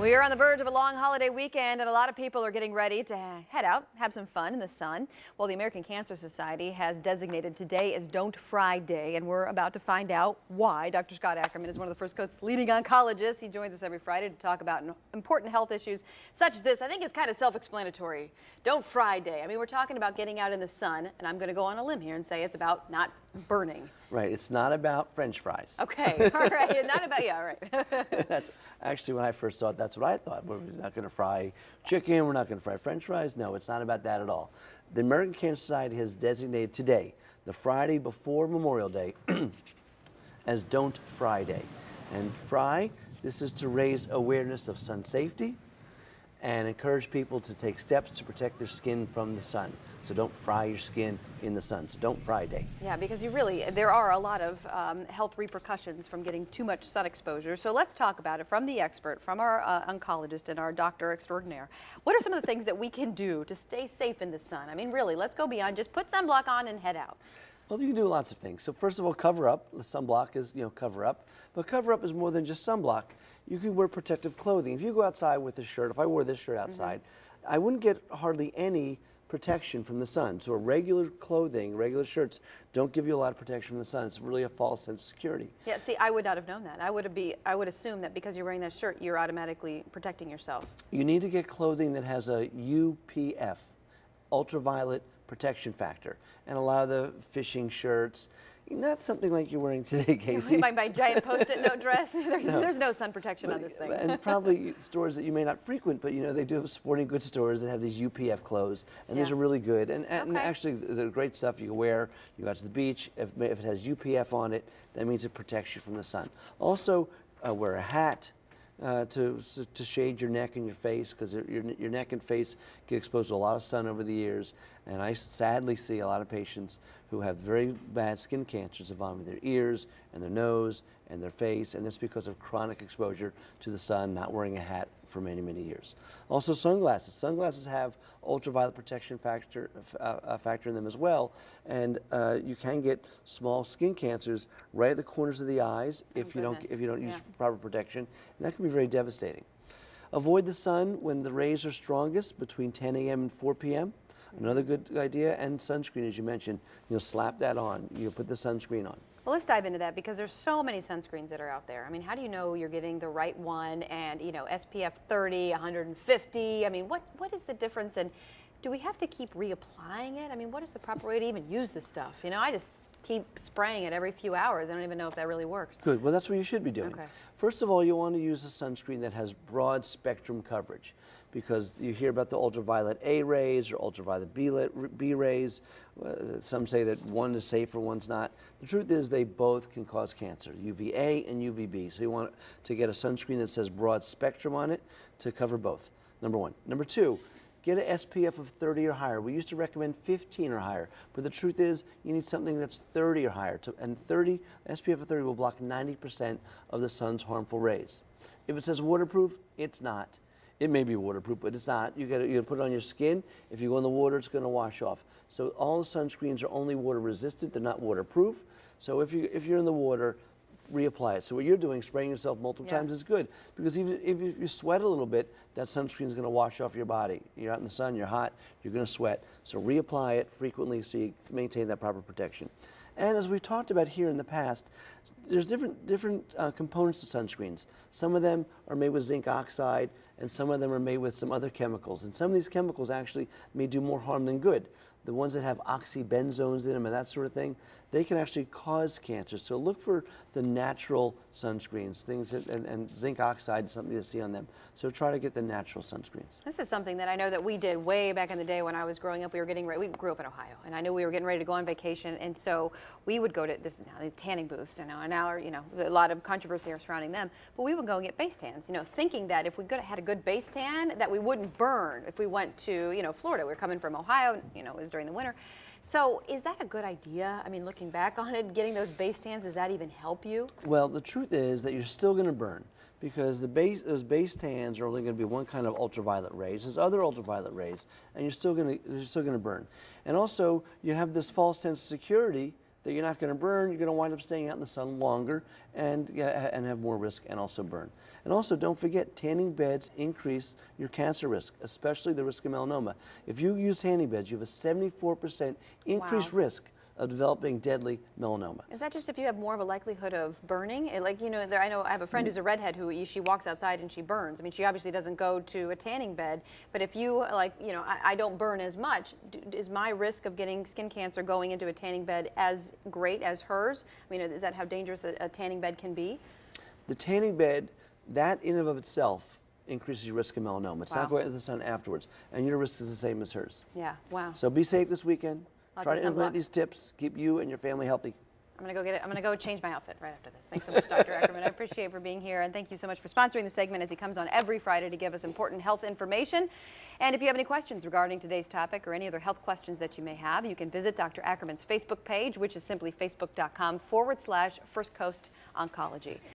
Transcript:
We are on the verge of a long holiday weekend, and a lot of people are getting ready to head out, have some fun in the sun. Well, the American Cancer Society has designated today as Don't Fry Day, and we're about to find out why. Dr. Scott Ackerman is one of the First Coast's leading oncologists. He joins us every Friday to talk about important health issues such as this. I think it's kind of self-explanatory. Don't Fry Day. I mean, we're talking about getting out in the sun, and I'm going to go on a limb here and say it's about not burning. Right. It's not about French fries. Okay. All right. Not about, yeah, all right. That's actually, when I first saw it, that's what I thought. We're not going to fry chicken. We're not going to fry French fries. No, it's not about that at all. The American Cancer Society has designated today, the Friday before Memorial Day, as Don't Fry Day. And fry, this is to raise awareness of sun safety and encourage people to take steps to protect their skin from the sun. So don't fry your skin in the sun. So don't fry day. Yeah, because there are a lot of health repercussions from getting too much sun exposure. So let's talk about it from the expert, from our oncologist and our doctor extraordinaire. What are some of the things that we can do to stay safe in the sun? I mean, really, let's go beyond just put sunblock on and head out. Well, you can do lots of things. So first of all, cover up. The sunblock is, cover up. But cover up is more than just sunblock. You can wear protective clothing. If you go outside with a shirt, if I wore this shirt outside, I wouldn't get hardly any protection from the sun. So regular clothing, regular shirts don't give you a lot of protection from the sun. It's really a false sense of security. Yeah, see, I would not have known that. I would assume that because you're wearing that shirt, you're automatically protecting yourself. You need to get clothing that has a UPF, ultraviolet protection factor. And a lot of the fishing shirts, not something like you're wearing today, Casey. My giant Post-it note dress. There's no sun protection on this thing. And probably stores that you may not frequent, but they do have sporting goods stores that have these UPF clothes, and these are really good. And actually, the great stuff you can wear. You go out to the beach. If it has UPF on it, that means it protects you from the sun. Also, wear a hat to shade your neck and your face, because your neck and face get exposed to a lot of sun over the years. And I sadly see a lot of patients who have very bad skin cancers involving their ears and their nose and their face, and that's because of chronic exposure to the sun, not wearing a hat for many, many years. Also, sunglasses. Sunglasses have ultraviolet protection factor in them as well, and you can get small skin cancers right at the corners of the eyes if you don't use proper protection, and that can be very devastating. Avoid the sun when the rays are strongest, between 10 a.m. and 4 p.m. Another good idea, and sunscreen, as you mentioned. Slap that on. Put the sunscreen on. Well, let's dive into that, because there's so many sunscreens that are out there. I mean, how do you know you're getting the right one? And SPF 30, 150. I mean, what is the difference? And do we have to keep reapplying it? I mean, what is the proper way to even use this stuff? I just keep spraying it every few hours. I don't even know if that really works. Good. Well, that's what you should be doing. Okay. First of all, you want to use a sunscreen that has broad spectrum coverage, because you hear about the ultraviolet A rays or ultraviolet B rays. Some say that one is safer, one's not. The truth is they both can cause cancer, UVA and UVB. So you want to get a sunscreen that says broad spectrum on it to cover both, number one. Number two, get an SPF of 30 or higher. We used to recommend 15 or higher, but the truth is you need something that's 30 or higher. And SPF of 30 will block 90% of the sun's harmful rays. If it says waterproof, it's not. It may be waterproof, but it's not. You gotta put it on your skin. If you go in the water, it's going to wash off. So all the sunscreens are only water resistant. They're not waterproof. So if you're in the water, reapply it. So what you're doing, spraying yourself multiple times, is good, because even if you sweat a little bit, that sunscreen is going to wash off your body. You're out in the sun, you're hot, you're going to sweat. So reapply it frequently so you maintain that proper protection. And as we've talked about here in the past, there's different components to sunscreens. Some of them are made with zinc oxide, and some of them are made with some other chemicals. And some of these chemicals actually may do more harm than good. The ones that have oxybenzones in them and that sort of thing, they can actually cause cancer. So look for the natural sunscreens, things that, and zinc oxide is something to see on them. So try to get the natural sunscreens. This is something that I know that we did way back in the day when I was growing up. We grew up in Ohio, and I knew we were getting ready to go on vacation, and so we would go to these tanning booths, and now are, a lot of controversy surrounding them, but we would go and get base tans, thinking that if we had a good base tan, that we wouldn't burn if we went to, Florida. We were coming from Ohio, it was during the winter. So is that a good idea? I mean, looking back on it, getting those base tans, does that even help you? Well, the truth is that you're still going to burn, because those base tans are only going to be one kind of ultraviolet rays. There's other ultraviolet rays, and you're still going to burn. And also, you have this false sense of security that you're not going to burn, you're going to wind up staying out in the sun longer and have more risk and also burn. And also, don't forget, tanning beds increase your cancer risk, especially the risk of melanoma. If you use tanning beds, you have a 74% increased risk of developing deadly melanoma. Is that just if you have more of a likelihood of burning? Like, you know, I know I have a friend who's a redhead who she walks outside and she burns. I mean, she obviously doesn't go to a tanning bed, but if you, like, you know, I don't burn as much, is my risk of getting skin cancer going into a tanning bed as great as hers? I mean, is that how dangerous a tanning bed can be? The tanning bed, that in and of itself, increases your risk of melanoma. It's not going into the sun afterwards, and your risk is the same as hers. Yeah, wow. So be safe this weekend. Try to sunblock. implement these tips, keep you and your family healthy. I'm going to go get it. I'm going to go change my outfit right after this. Thanks so much, Dr. Ackerman. I appreciate for being here, and thank you so much for sponsoring the segment as he comes on every Friday to give us important health information. And if you have any questions regarding today's topic or any other health questions that you may have, you can visit Dr. Ackerman's Facebook page, which is simply facebook.com/First Coast Oncology.